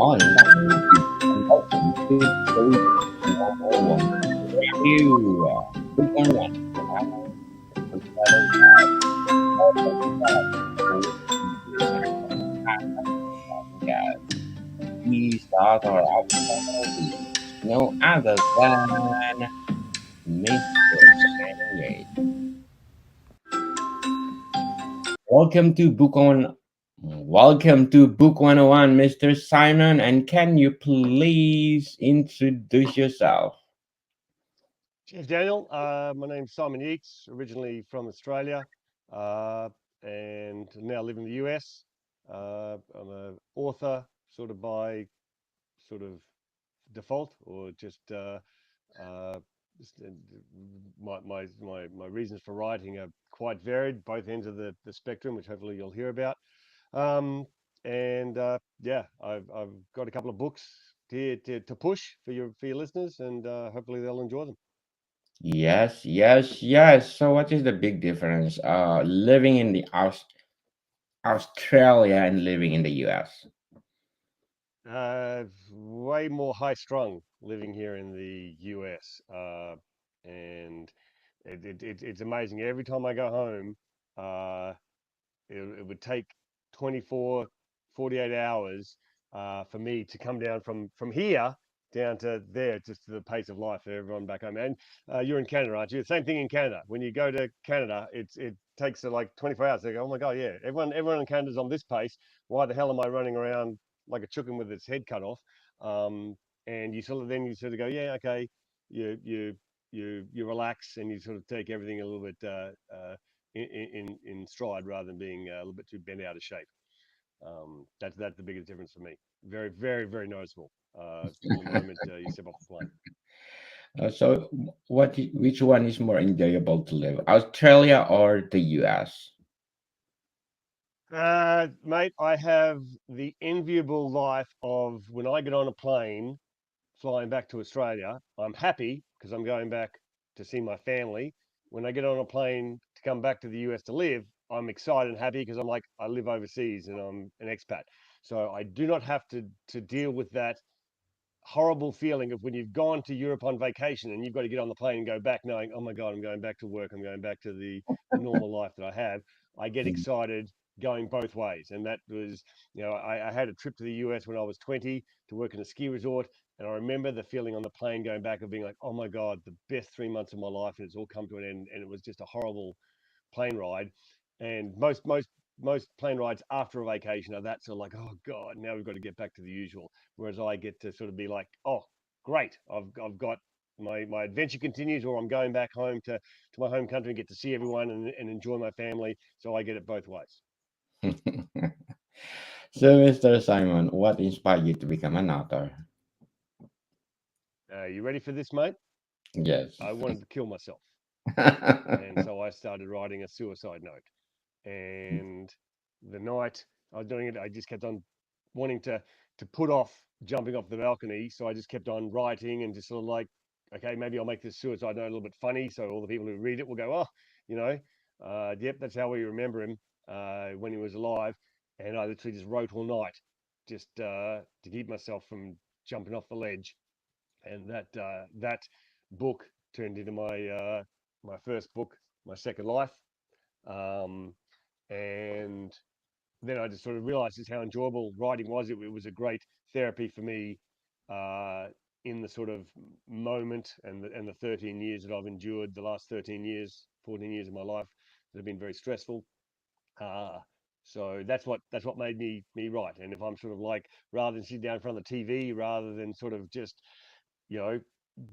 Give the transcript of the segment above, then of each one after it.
on, and welcome to Book 101. You, Book 101. First letter for years and podcast. We start our channel with no other than Mr. Samuel. Welcome to Book One. Welcome to Book 101, Mr. Simon. And can you please introduce yourself? Cheers, Daniel. My name's Simon Yeats, originally from Australia, uh, and now live in the US. I'm an author, sort of by sort of default, or uh, just my reasons for writing are quite varied, both ends of the spectrum, which hopefully you'll hear about. Um, and yeah, I've got a couple of books here to push for your listeners, and hopefully they'll enjoy them. Yes, yes, yes. So, what is the big difference? Living in the Australia and living in the US. Way more high strung living here in the US. And it's amazing. Every time I go home, uh, it would take 24, 48 hours for me to come down from here down to there, just to the pace of life for everyone back home. And you're in Canada, aren't you? Same thing in Canada. When you go to Canada, it takes like 24 hours. They go, oh my God, yeah, everyone in Canada's on this pace. Why the hell am I running around like a chicken with its head cut off? Um, and you sort of go, yeah, okay, you you you relax and you sort of take everything a little bit in stride rather than being a little bit too bent out of shape. That's the biggest difference for me. Very, very, very noticeable from the moment you step off the plane. So, which one is more enjoyable to live, Australia or the US? Mate, I have the enviable life of when I get on a plane flying back to Australia, I'm happy because I'm going back to see my family. When I get on a plane to come back to the US to live, I'm excited and happy because I'm like, I live overseas and I'm an expat. So I do not have to deal with that horrible feeling of when you've gone to Europe on vacation and you've got to get on the plane and go back knowing, oh my God, I'm going back to work. I'm going back to the normal life that I have. I get Mm. excited going both ways. And that was, I had a trip to the US when I was 20 to work in a ski resort. And I remember the feeling on the plane going back of being like, oh my God, the best 3 months of my life. And it's all come to an end. And it was just a horrible plane ride. And most plane rides after a vacation are that sort of like, oh God, now we've got to get back to the usual. Whereas I get to sort of be like, oh, great, I've got my adventure continues, or I'm going back home to my home country and get to see everyone and enjoy my family. So I get it both ways. So, Mr. Simon, what inspired you to become an author? You ready for this, mate? Yes. I wanted to kill myself, and so I started writing a suicide note. And the night I was doing it, I just kept on wanting to put off jumping off the balcony. So I just kept on writing and just sort of like, okay, maybe I'll make this suicide note a little bit funny, so all the people who read it will go, oh, you know, yep, that's how we remember him when he was alive. And I literally just wrote all night, just to keep myself from jumping off the ledge. And that book turned into my first book, my second life. Um, and then I just sort of realized just how enjoyable writing was. It was a great therapy for me uh, in the sort of moment and the 13 years that I've endured, the last 13 years, 14 years of my life that have been very stressful. Uh, so that's what made me write. And if I'm sort of like, rather than sitting down in front of the TV, rather than sort of just you know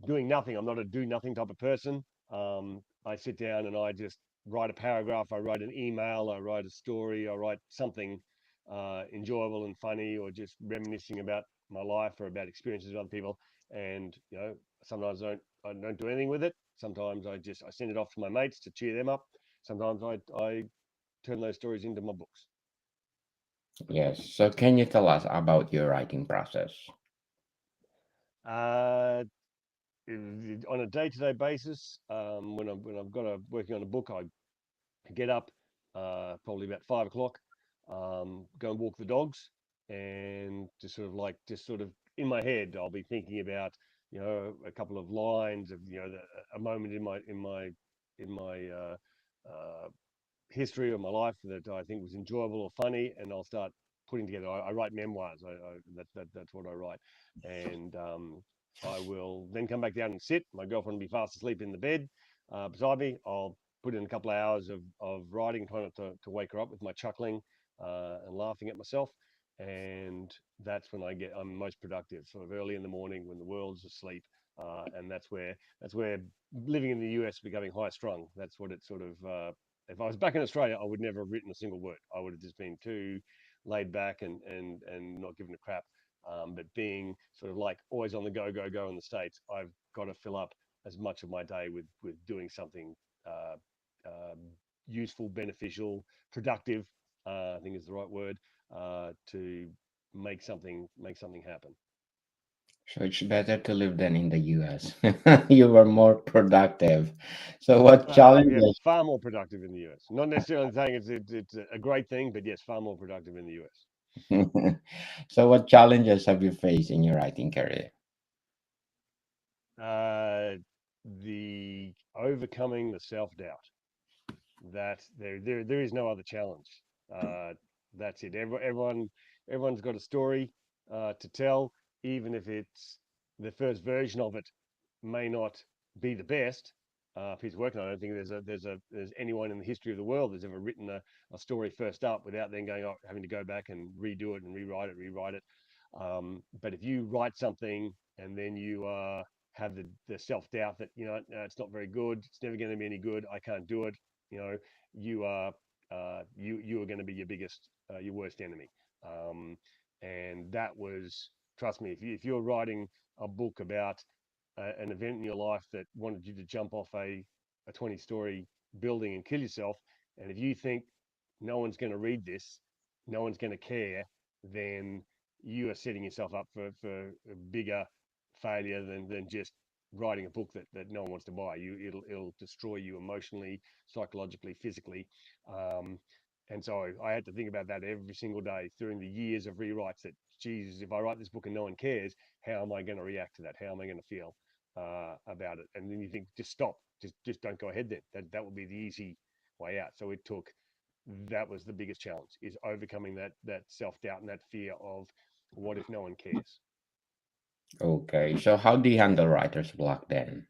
doing nothing, I'm not a do nothing type of person. I sit down and I just write a paragraph, I write an email, I write a story, I write something enjoyable and funny, or just reminiscing about my life or about experiences with other people. And sometimes I don't do anything with it. Sometimes I send it off to my mates to cheer them up. Sometimes I turn those stories into my books. Yes. So, can you tell us about your writing process? uh, on a day-to-day basis, when I've got working on a book, I get up probably about 5 o'clock, go and walk the dogs. and just sort of in my head, I'll be thinking about, a couple of lines of, a moment in my history of my life that I think was enjoyable or funny, and I'll start putting together. I write memoirs. That's what I write, and I will then come back down and sit. My girlfriend will be fast asleep in the bed beside me. I'll put in a couple of hours of writing, trying not to wake her up with my chuckling and laughing at myself. And that's when I'm most productive, sort of early in the morning when the world's asleep. And that's where living in the US becoming high strung. That's what it sort of if I was back in Australia, I would never have written a single word. I would have just been too laid back and not giving a crap. But being sort of like always on the go in the States, I've got to fill up as much of my day with doing something uh, uh, useful, beneficial, productive. I think is the right word to make something happen. So it's better to live than in the US. You were more productive. So what Yeah, challenges far more productive in the US. Not necessarily saying it's a great thing, but yes, far more productive in the US. so what challenges have you faced in your writing career? Uh, the overcoming the self doubt that there is no other challenge. Uh, that's it. Everyone's got a story to tell, even if it's the first version of it may not be the best piece of work. And I don't think there's anyone in the history of the world that's ever written a story first up without then having to go back and redo it and rewrite it. But if you write something and then you have the self doubt that no, it's not very good, it's never going to be any good, I can't do it, you know, you are you are going to be your worst enemy. Um, and that was, trust me, if you're writing a book about an event in your life that wanted you to jump off a 20-story building and kill yourself, and if you think no one's going to read this, no one's going to care, then you are setting yourself up for a bigger failure than just writing a book that no one wants to buy. It'll destroy you emotionally, psychologically, physically. Um, and so I had to think about that every single day during the years of rewrites. That, Jesus, if I write this book and no one cares, how am I going to react to that? How am I going to feel about it? And then you think, just stop, just don't go ahead. Then that would be the easy way out. So that was the biggest challenge, is overcoming that self doubt and that fear of what if no one cares. Okay, so how do you handle writer's block then?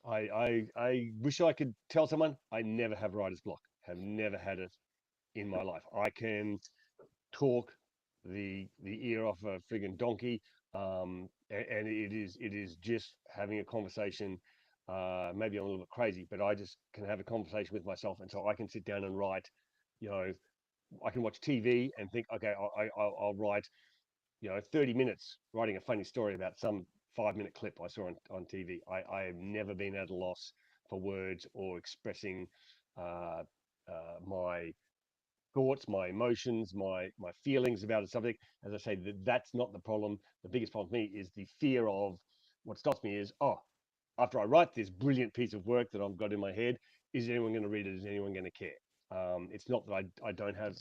I wish I could tell someone I never have writer's block. Have never had it in my life. I can talk the ear off a friggin' donkey, and it is just having a conversation. Maybe I'm a little bit crazy, but I just can have a conversation with myself, and so I can sit down and write. You know, I can watch TV and think, okay, I'll write 30 minutes writing a funny story about some 5-minute clip I saw on TV. I have never been at a loss for words or expressing uh, my thoughts, my emotions, my feelings about a subject. As I say, that's not the problem. The biggest problem for me is the fear of, what stops me is, after I write this brilliant piece of work that I've got in my head, is anyone going to read it? Is anyone going to care? It's not that I don't have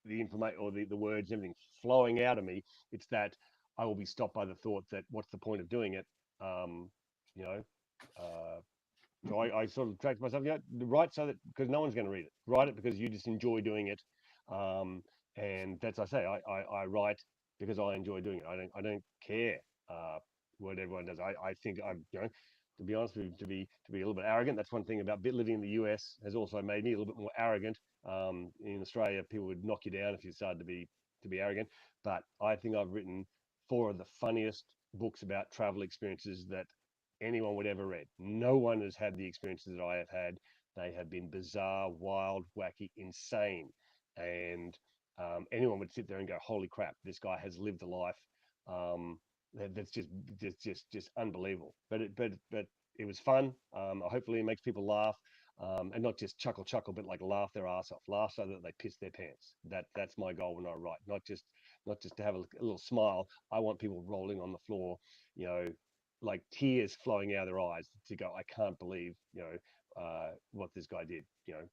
the information or the words and everything flowing out of me. It's that I will be stopped by the thought that, what's the point of doing it? Um, you know, uh, so I sort of tracked myself, write so that, because no one's going to read it. Write it because you just enjoy doing it. Um, and that's, I say, I write because I enjoy doing it. I don't care what everyone does. I think I'm, to be honest with you, to be a little bit arrogant. That's one thing about living in the US, has also made me a little bit more arrogant. In Australia, people would knock you down if you started to be arrogant. But I think I've written four of the funniest books about travel experiences that anyone would ever read. No one has had the experiences that I have had. They have been bizarre, wild, wacky, insane, and anyone would sit there and go, "Holy crap! This guy has lived a life that's just unbelievable." But it was fun. Hopefully, it makes people laugh. And not just chuckle, but like laugh their ass off, laugh so that they piss their pants. That's my goal when I write. Not just to have a little smile. I want people rolling on the floor, you know, like tears flowing out of their eyes, to go, I can't believe, what this guy did.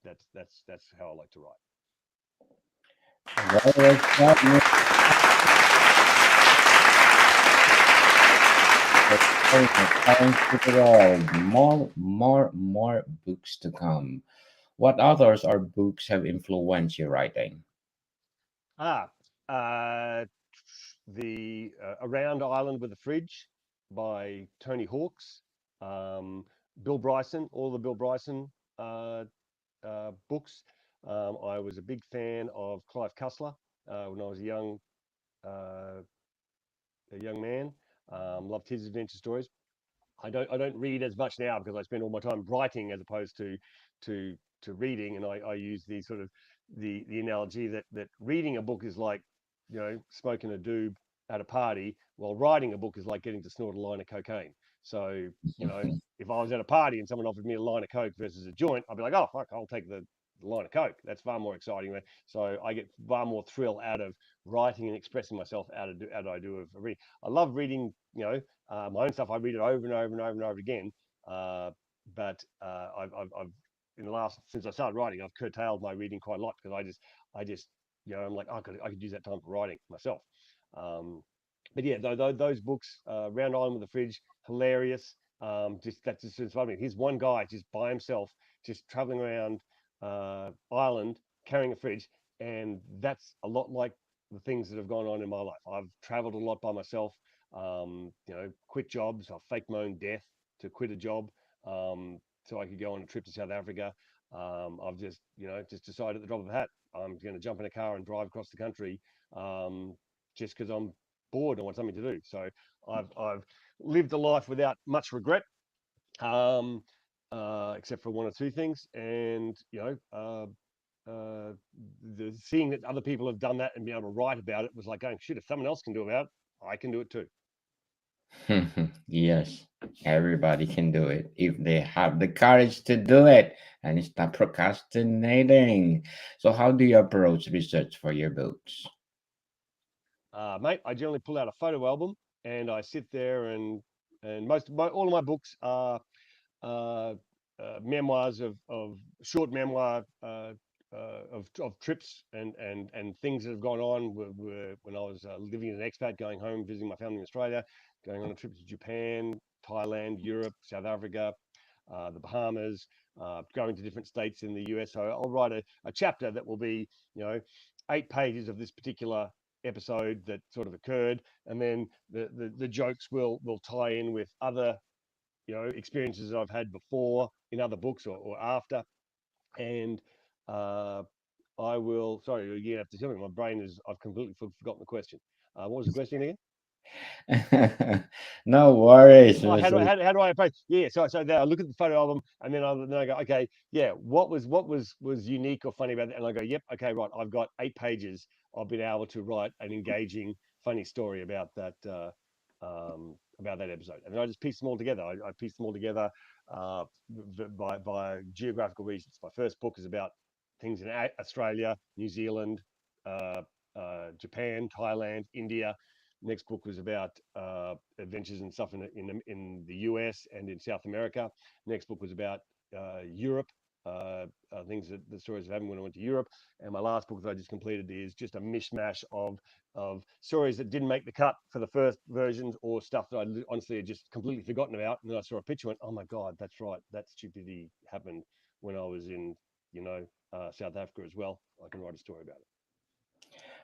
That's how I like to write. Well, well said, Mr. to the world. More books to come. What authors or books have influenced your writing? Ah, uh, the Around Island with a Fridge by Tony Hawks, um, Bill Bryson, all the Bill Bryson uh, books. I was a big fan of Clive Cussler when I was uh, a young man. Loved his adventure stories. I don't read as much now because I spend all my time writing as opposed to to reading, and I use the sort of the analogy that reading a book is like, smoking a doob at a party, while writing a book is like getting to snort a line of cocaine. So, if I was at a party and someone offered me a line of coke versus a joint, I'd be like, oh fuck, I'll take the line of coke. That's far more exciting. So I get far more thrill out of writing and expressing myself out of I do of reading. I love reading, my own stuff. I read it over and over and over and over again. Uh, but I've in the last since I started writing, I've curtailed my reading quite a lot because I just I'm like, oh, I could use that time for writing myself. Um, but yeah, those books, Round Island with the Fridge, hilarious. Just that just inspired me. Here's one guy just by himself, just traveling around Ireland carrying a fridge, and that's a lot like the things that have gone on in my life. I've traveled a lot by myself. Quit jobs. I faked my own death to quit a job, so I could go on a trip to South Africa. I've just decided at the drop of a hat, I'm going to jump in a car and drive across the country, just because I'm bored and want something to do. So I've lived a life without much regret, um, except for one or two things, and uh, the seeing that other people have done that and be able to write about it was like going, shit, if someone else can do it, I can do it too. Yes, everybody can do it if they have the courage to do it and stop procrastinating. So, how do you approach research for your books? Mate, I generally pull out a photo album and I sit there and all of my books are uh, memoirs of short memoir of trips and things that have gone on when I was living as an expat, going home, visiting my family in Australia, going on a trip to Japan, Thailand, Europe, South Africa, the Bahamas, going to different states in the US. So I'll write a chapter that will be, 8 pages of this particular episode that sort of occurred, and then the jokes will tie in with other experiences that I've had before in other books or after. And uh, I will. Sorry, you have to tell me. My brain is. I've completely forgotten the question. What was the question again? No worries, Oh, how do I Mr. how do I approach? Yeah, so then I look at the photo album and then I go, okay, yeah, what was unique or funny about that? And I go, yep, okay, right, I've got 8 pages. I've been able to write an engaging, funny story about that episode, and then I just piece them all together. I piece them all together by geographical regions. My first book is about things in Australia, New Zealand, uh, Japan, Thailand, India. Next book was about adventures and stuff in the US and in South America. Next book was about Europe, things that the stories of happened when I went to Europe. And my last book that I just completed is just a mishmash of stories that didn't make the cut for the first versions, or stuff that I honestly had just completely forgotten about. And then I saw a picture and went, oh my God, that's right. That stupidity happened when I was in, South Africa as well. I can write a story about it.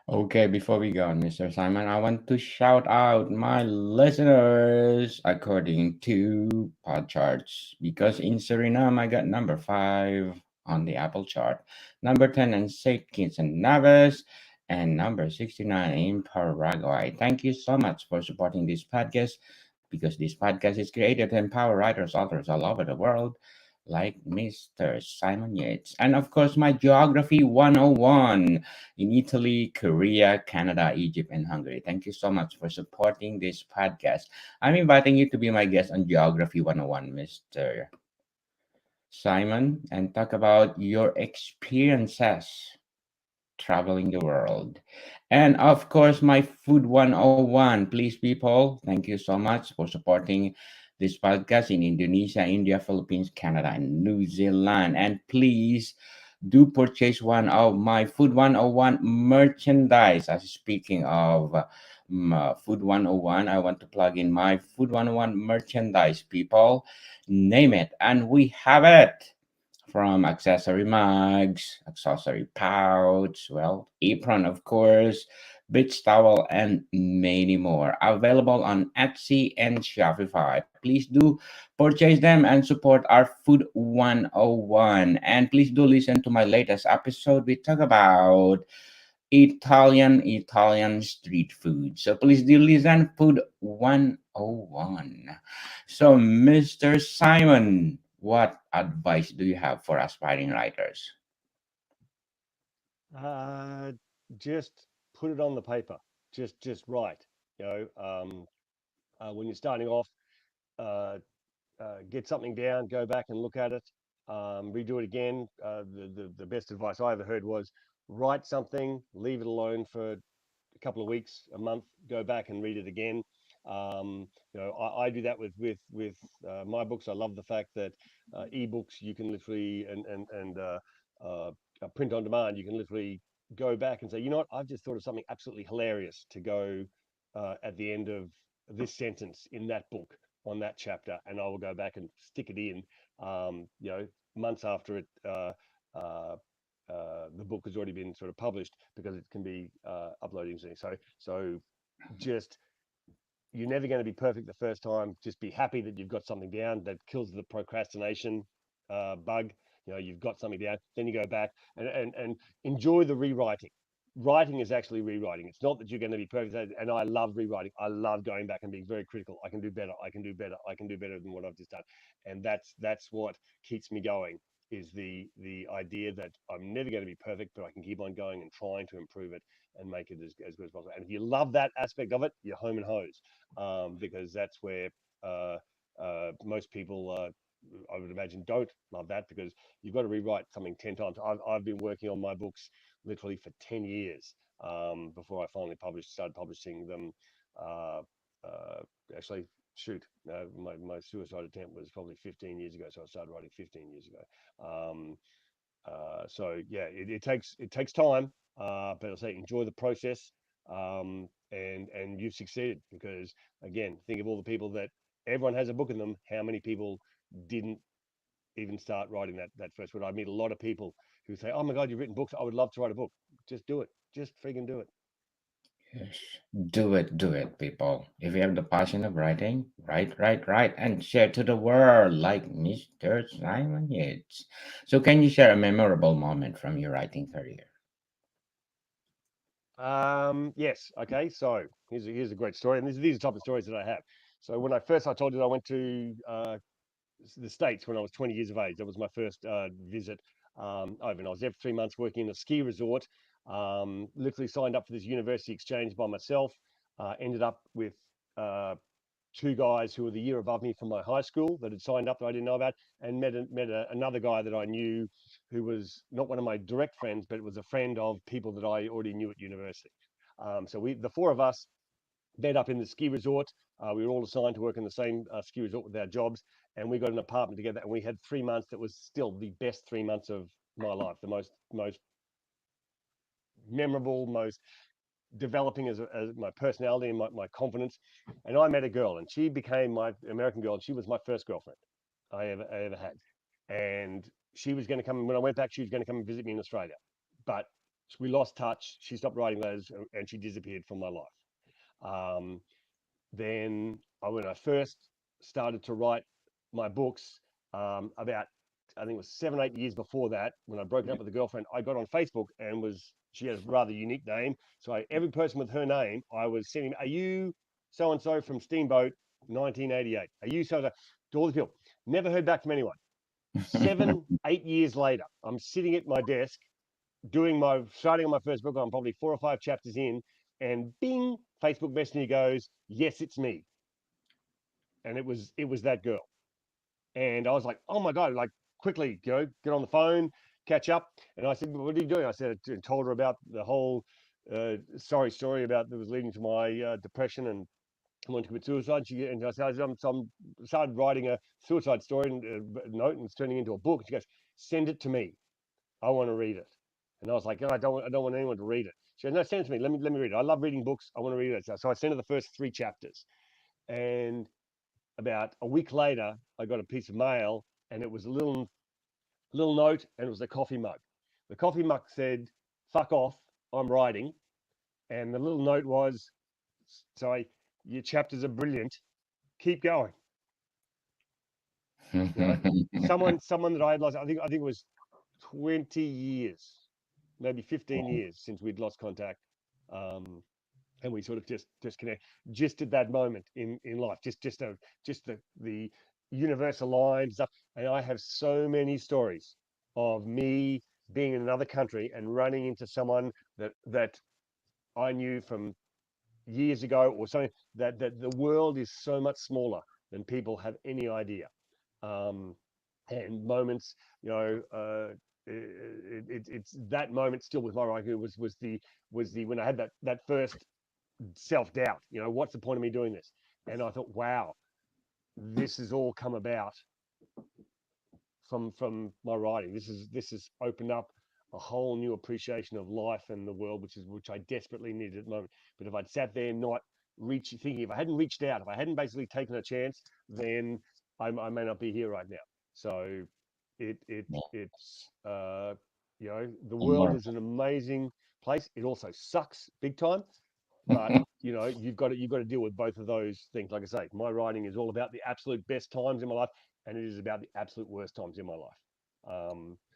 Okay, before we go on, Mr. Simon, I want to shout out my listeners according to pod charts because in Suriname I got number 5 on the Apple chart, number 10 in St. Kitts and Nevis, and number 69 in Paraguay. Thank you so much for supporting this podcast because this podcast is created to empower writers, authors all over the world like Mr. Simon Yates. And of course, my Geography 101 in Italy, Korea, Canada, Egypt, and Hungary. Thank you so much for supporting this podcast. I'm inviting you to be my guest on Geography 101, Mr. Simon, and talk about your experiences traveling the world. And of course, my Food 101. Please, people, thank you so much for supporting this podcast in Indonesia, India, Philippines, Canada, and New Zealand. And please do purchase one of my Food 101 merchandise. As speaking of Food 101, I want to plug in my Food 101 merchandise, people. Name it, and we have it. From accessory mugs, accessory pouch, well, apron, of course, beach towel, and many more. Available on Etsy and Shopify. Please do purchase them and support our Food 101. And please do listen to my latest episode. We talk about Italian street food. So please do listen Food 101. So Mr. Simon, what advice do you have for aspiring writers? Uh, just put it on the paper. Just write. You know, when you're starting off, uh, get something down, go back and look at it, redo it again. The best advice I ever heard was write something, leave it alone for a couple of weeks, a month, go back and read it again. I do that with my books. I love the fact that ebooks you can literally and uh, print on demand. You can literally go back and say, you know what, I've just thought of something absolutely hilarious to go at the end of this sentence in that book on that chapter, and I will go back and stick it in. Months after it. The book has already been sort of published because it can be uploaded easily. So just you're never going to be perfect the first time. Just be happy that you've got something down. That kills the procrastination bug. You know, you've got something down. Then you go back and enjoy the rewriting. Writing is actually rewriting. It's not that you're going to be perfect. And I love rewriting. I love going back and being very critical. I can do better. I can do better. I can do better than what I've just done. And that's what keeps me going. Is the idea that I'm never going to be perfect, but I can keep on going and trying to improve it and make it as good as possible. And if you love that aspect of it, you're home and hose, because that's where uh, most people, I would imagine, don't love that because you've got to rewrite something 10 times. I've been working on my books literally for 10 years before I finally started publishing them. Uh, uh, Actually, shoot, my suicide attempt was probably 15 years ago, so I started writing 15 years ago. So yeah, it takes time, but I'll say enjoy the process, and you've succeeded because again, think of all the people that everyone has a book in them. How many people didn't even start writing that first word? I meet a lot of people who say, "Oh my God, you've written books. I would love to write a book." Just do it. Just freaking do it. Yes. Do it, people. If you have the passion of writing, write, and share to the world like Mr. Simon Yates. So, can you share a memorable moment from your writing career? Yes. Okay. So here's a great story, and these are the type of stories that I have. So when I told you I went to the States when I was 20 years of age. That was my first visit over. And I was there for 3 months working in a ski resort. Literally signed up for this university exchange by myself. Ended up with uh, two guys who were the year above me from my high school that had signed up that I didn't know about, and another guy that I knew who was not one of my direct friends, but it was a friend of people that I already knew at university. So the four of us met up in the ski resort. We were all assigned to work in the same ski resort with our jobs, and we got an apartment together. And we had 3 months that was still the best 3 months of my life, the most memorable, most developing as my personality and my confidence. And I met a girl, and she became my American girl, and she was my first girlfriend I ever had. And she was going to come when I went back. She was going to come and visit me in Australia, but we lost touch. She stopped writing letters, and she disappeared from my life. Um, then when I first started to write my books, about I think it was 7 8 years before that, when I broke up with a girlfriend, I got on Facebook and she has a rather unique name. So every person with her name, I was sending, are you so and so from Steamboat 1988? Are you so to all the people? Never heard back from anyone. 7 8 years later, I'm sitting at my desk starting on my first book. I'm probably 4 or 5 chapters in, and bing, Facebook Messenger goes, yes, it's me. And it was that girl. And I was like, oh my God, like quickly, get on the phone, catch up. And I said, what are you doing? I said, I told her about the whole sorry story about that was leading to my depression and I wanted to commit suicide. And I said, I started writing a suicide story and note, and it's turning into a book. And she goes, send it to me. I want to read it. And I was like, oh, I don't want anyone to read it. She goes, no, send it to me. Let me read it. I love reading books. I want to read it. So I sent her the first 3 chapters. And about a week later, I got a piece of mail, and it was a little note, and it was a coffee mug. The coffee mug said, "Fuck off, I'm writing." And the little note was, "Sorry, your chapters are brilliant. Keep going." You know, someone that I had lost. I think it was 20 years, maybe 15 years since we'd lost contact. Um, and we sort of just connect just at that moment in life, just the universe aligned stuff. And I have so many stories of me being in another country and running into someone that I knew from years ago, or something, that the world is so much smaller than people have any idea. um, and moments, you know, it's that moment still with my writing was the when I had that first self-doubt. You know, what's the point of me doing this? And I thought, wow, this has all come about from my writing. This has opened up a whole new appreciation of life and the world, which I desperately needed at the moment. But if I'd sat there not thinking, if I hadn't reached out, if I hadn't basically taken a chance, then I may not be here right now. So it's you know, the world More. is an amazing place. It also sucks big time, but you know, you've got to deal with both of those things. Like I say, my writing is all about the absolute best times in my life, and it is about the absolute worst times in my life.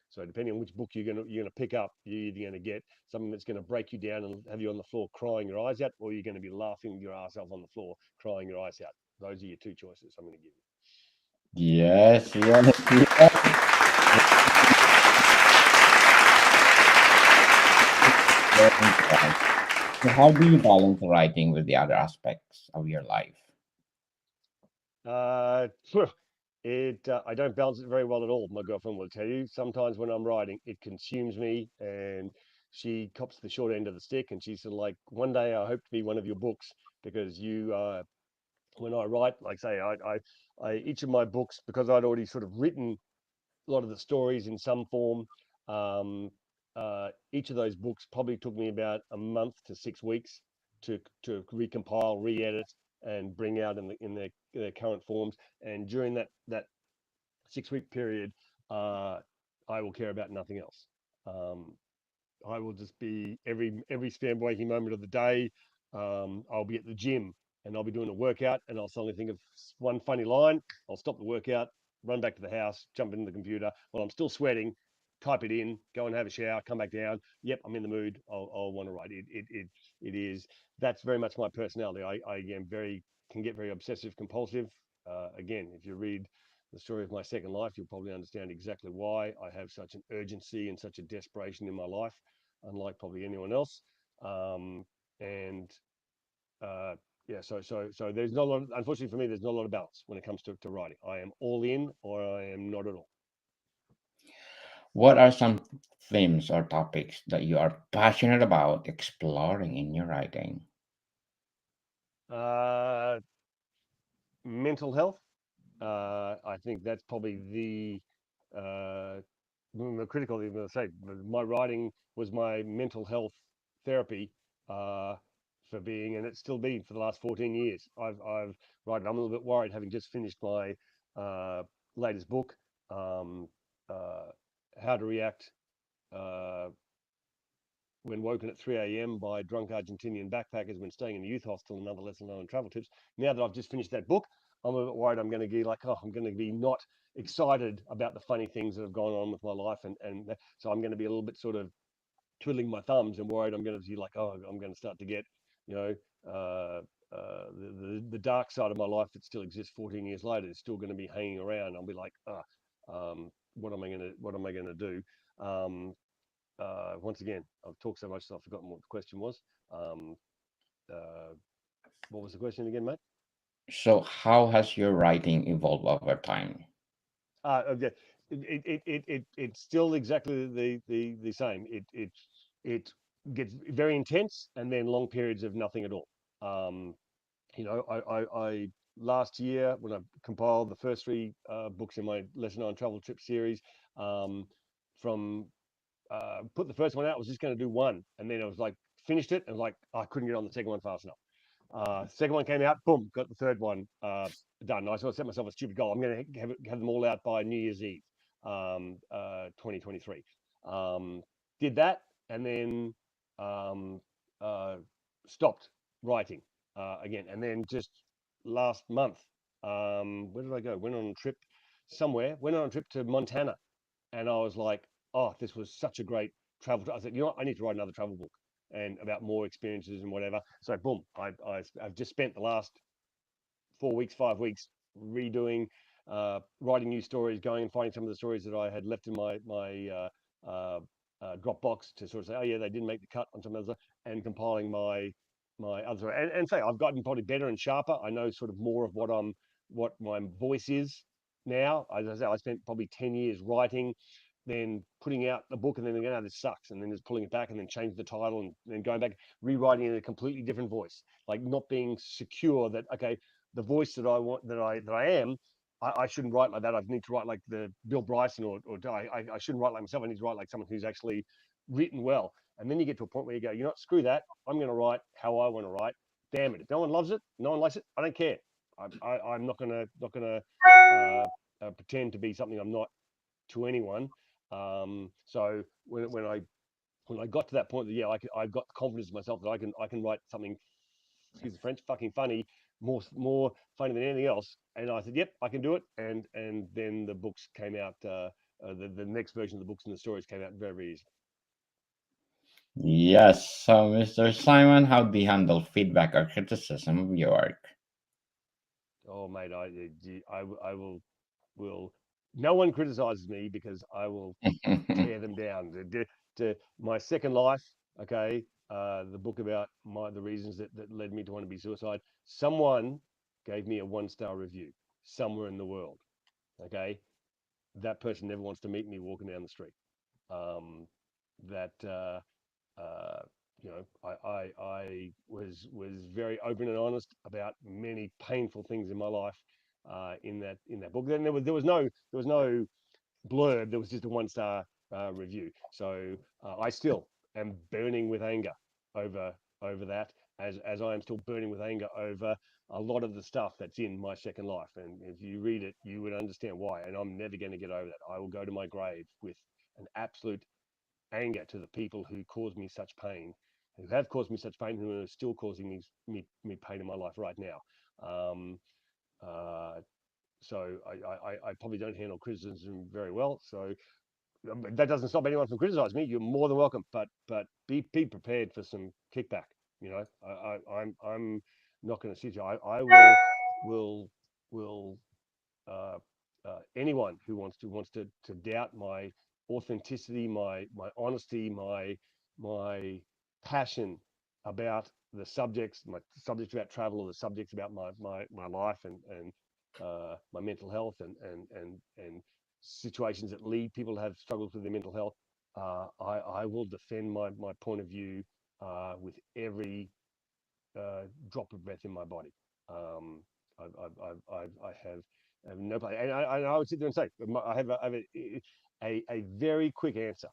So depending on which book you're gonna pick up, you're either gonna get something that's gonna break you down and have you on the floor crying your eyes out, or you're gonna be laughing your ass off on the floor, crying your eyes out. Those are your 2 choices I'm gonna give you. Yes, yes, yes. Very right. So how do you balance writing with the other aspects of your life? Phew, I don't balance it very well at all. My girlfriend will tell you. Sometimes when I'm writing, it consumes me, and she cops the short end of the stick. And she's sort of like, "One day I hope to be one of your books, because you, when I write, like say, each of my books, because I'd already sort of written a lot of the stories in some form. Um, each of those books probably took me about a month to 6 weeks to recompile, re-edit, and bring out in their current forms. And during that 6 week period, uh, I will care about nothing else. Um, I will just be every spare waking moment of the day. I'll be at the gym, and I'll be doing a workout, and I'll suddenly think of one funny line. I'll stop the workout, run back to the house, jump into the computer while I'm still sweating, type it in, go and have a shower, come back down. Yep, I'm in the mood. I'll want to write. It is That's very much my personality. I am very can get very obsessive compulsive. Again, if you read the story of my second life, you'll probably understand exactly why I have such an urgency and such a desperation in my life, unlike probably anyone else. Um, and uh, yeah, so there's not a lot. Unfortunately for me, there's not a lot of balance when it comes to writing. I am all in, or I am not at all. What are some themes or topics that you are passionate about exploring in your writing? Uh, Mental health. I think that's probably the critical thing to say. My writing was my mental health therapy, uh, for being, and it's still been for the last 14 years. I've written. I'm a little bit worried, having just finished my uh, latest book, um, uh, How to React uh, when woken at 3 a.m. by drunk Argentinian backpackers when staying in a youth hostel, and other lesser known travel tips. Now that I've just finished that book, I'm a bit worried I'm going to be like, oh, I'm going to be not excited about the funny things that have gone on with my life. So I'm going to be a little bit sort of twiddling my thumbs and worried I'm going to be like, oh, I'm going to start to get, you know, the dark side of my life that still exists 14 years later is still going to be hanging around. I'll be like, what am I going to do? Um, Once again, I've talked so much, so I've forgotten what the question was. Um, uh, what was the question again, mate? So, how has your writing evolved over time? Yeah, it's still exactly the same. It gets very intense, and then long periods of nothing at all. Um, you know, I last year, when I compiled the first 3 books in my Lesson on Travel Trip series, um, from put the first one out. I was just going to do one, and then I was like finished it, and like I couldn't get on the second one fast enough. Second one came out, boom, got the third one done. I sort of set myself a stupid goal. I'm going to have them all out by New Year's Eve, 2023. Did that, and then um, uh, stopped writing again. And then just last month, where did I go? Went on a trip somewhere. Went on a trip to Montana, and I was like, oh, this was such a great travel. I said, you know what? I need to write another travel book and about more experiences and whatever. So boom, I've just spent the last 4 weeks, 5 weeks redoing, writing new stories, going and finding some of the stories that I had left in my Dropbox to sort of say, oh yeah, they didn't make the cut on some other, and compiling my other, and say I've gotten probably better and sharper. I know sort of more of what my voice is now. As I say, I spent probably 10 years writing, then putting out a book, and then going, oh, this sucks, and then just pulling it back, and then change the title, and then going back, rewriting it in a completely different voice, like not being secure that okay, the voice that I want, that I am, I shouldn't write like that. I need to write like the Bill Bryson, or I shouldn't write like myself. I need to write like someone who's actually written well. And then you get to a point where you go, you know what, screw that. I'm going to write how I want to write. Damn it! If no one loves it, no one likes it. I don't care. I'm not gonna pretend to be something I'm not to anyone. So when I got to that point, that yeah, I've got the confidence in myself that I can write something, excuse the French, fucking funny, more funny than anything else. And I said, yep, I can do it. And then the books came out. The next version of the books and the stories came out very, very easily. Yes. So, Mr. Simon, how do you handle feedback or criticism of your work? Oh, mate, I will. No one criticizes me because I will tear them down. To my second life, okay, the book about the reasons that led me to want to be suicide. Someone gave me a 1-star review somewhere in the world. Okay, that person never wants to meet me walking down the street. Um, that uh, I was very open and honest about many painful things in my life in that book. Then there was no blurb. There was just a 1-star review. So I still am burning with anger over that, as I am still burning with anger over a lot of the stuff that's in my second life. And if you read it, you would understand why. And I'm never going to get over that. I will go to my grave with an absolute anger to the people who caused me such pain, who have caused me such pain, who are still causing me pain in my life right now. Um, uh, so I probably don't handle criticism very well. So that doesn't stop anyone from criticizing me. You're more than welcome, but be prepared for some kickback. You know, I'm not going to sit here. I will uh, anyone who wants to doubt my authenticity, my honesty, my passion about the subjects, my subjects about travel, or the subjects about my life, and my mental health, and situations that lead people to have struggles with their mental health. I will defend my point of view with every drop of breath in my body. I have no play, and I would sit there and say I have a very quick answer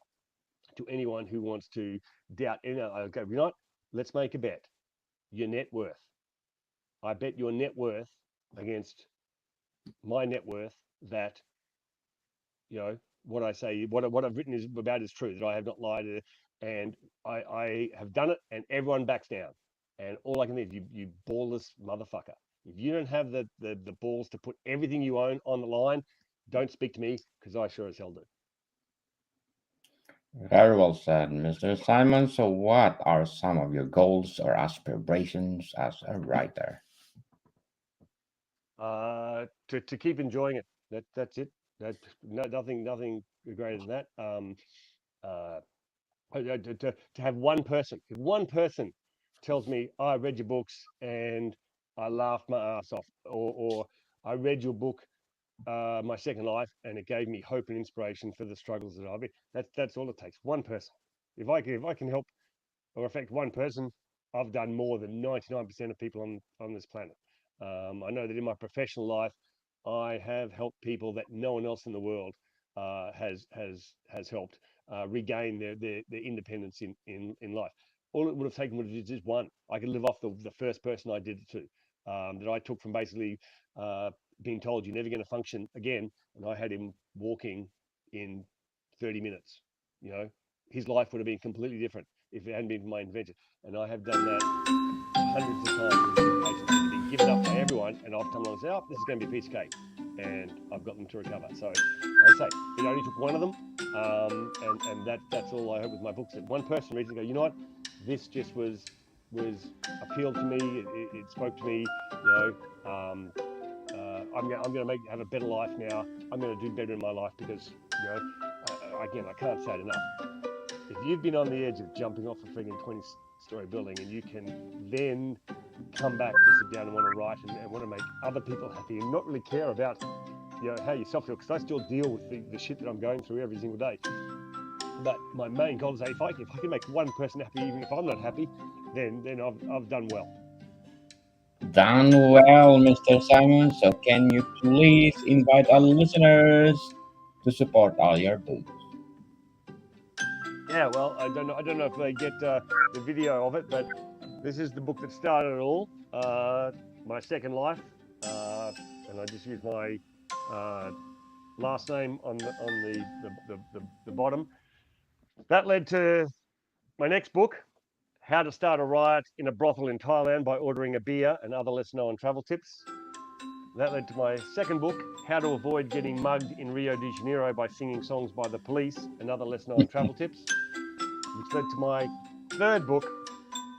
to anyone who wants to doubt. I go, you know what? Let's make a bet. Your net worth. I bet your net worth against my net worth that what I say, what I've written is about is true. That I have not lied, and I have done it, and everyone backs down. And all I can think is, you ballless motherfucker. If you don't have the balls to put everything you own on the line, don't speak to me, because I sure as hell do. Very well said, Mr. Simon. So, what are some of your goals or aspirations as a writer? To keep enjoying it. That's it. Nothing greater than that. Uh, to have one person, if one person tells me, oh, I read your books and I laughed my ass off, or I read your book, My Second Life, and it gave me hope and inspiration for the struggles that I've been. That's all it takes. One person. If I can help or affect one person, I've done more than 99% of people on this planet. I know that in my professional life, I have helped people that no one else in the world has helped regain their independence in life. All it would have taken was just one. I could live off the first person I did it to, that I took from basically being told you're never going to function again, and I had him walking in 30 minutes. You know, his life would have been completely different if it hadn't been for my intervention. And I have done that hundreds of times with patients that have been given up by everyone, and I've come along and said, oh, this is going to be a piece of cake, and I've got them to recover. So I say it only took one of them, and that's all I hope with my books. That one person reads and go, you know what, this just was appealed to me. It spoke to me. You know, I'm going to have a better life now. I'm going to do better in my life because, you know, again, I can't say it enough. If you've been on the edge of jumping off a friggin' 20-story building and you can then come back to sit down and want to write and want to make other people happy and not really care about, you know, how yourself feel, because I still deal with the shit that I'm going through every single day. But my main goal is that if I can make one person happy, even if I'm not happy, then I've done well. Done well, Mr. Simon. So can you please invite our listeners to support all your books? Yeah, well, I don't know if they get the video of it, but this is the book that started it all, my second life, and I just used my last name on the bottom. That led to my next book, How to Start a Riot in a Brothel in Thailand by Ordering a Beer and Other Less Known Travel Tips. That led to my second book, How to Avoid Getting Mugged in Rio de Janeiro by Singing Songs by the Police and Other Less Known Travel Tips. Which led to my third book,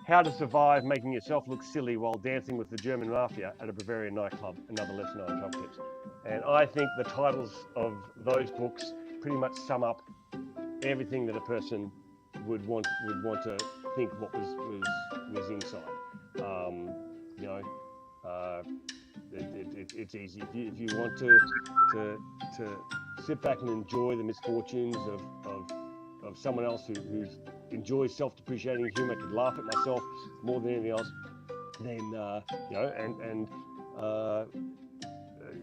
How to Survive Making Yourself Look Silly While Dancing with the German Mafia at a Bavarian Nightclub, Another Lesson on Travel Tips. And I think the titles of those books pretty much sum up everything that a person would want to think what was inside. You know, it's easy if you want to sit back and enjoy the misfortunes of someone else who enjoys self-depreciating humor, could laugh at myself more than anything else, then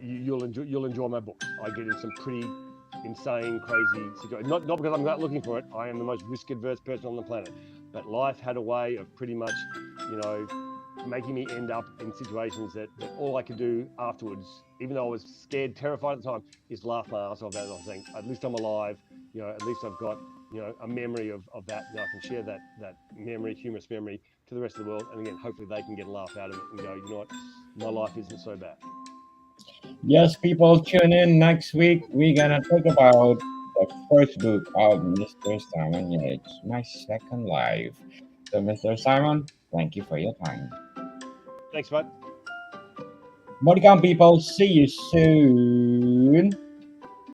you know, you'll enjoy my books. I get in some pretty insane, crazy situations. Not because I'm not looking for it. I am the most risk-averse person on the planet. But life had a way of pretty much, you know, making me end up in situations that all I could do afterwards, even though I was scared, terrified at the time, is laugh my ass off. As I was saying, at least I'm alive. You know, at least I've got, you know, a memory of that, and I can share that memory, humorous memory, to the rest of the world. And again, hopefully they can get a laugh out of it and go, you know what, my life isn't so bad. Yes, people, tune in next week. We're gonna talk about the first book of Mr. Simon Yates, My Second Life. So, Mr. Simon, thank you for your time. Thanks, bud. Modicon people, see you soon.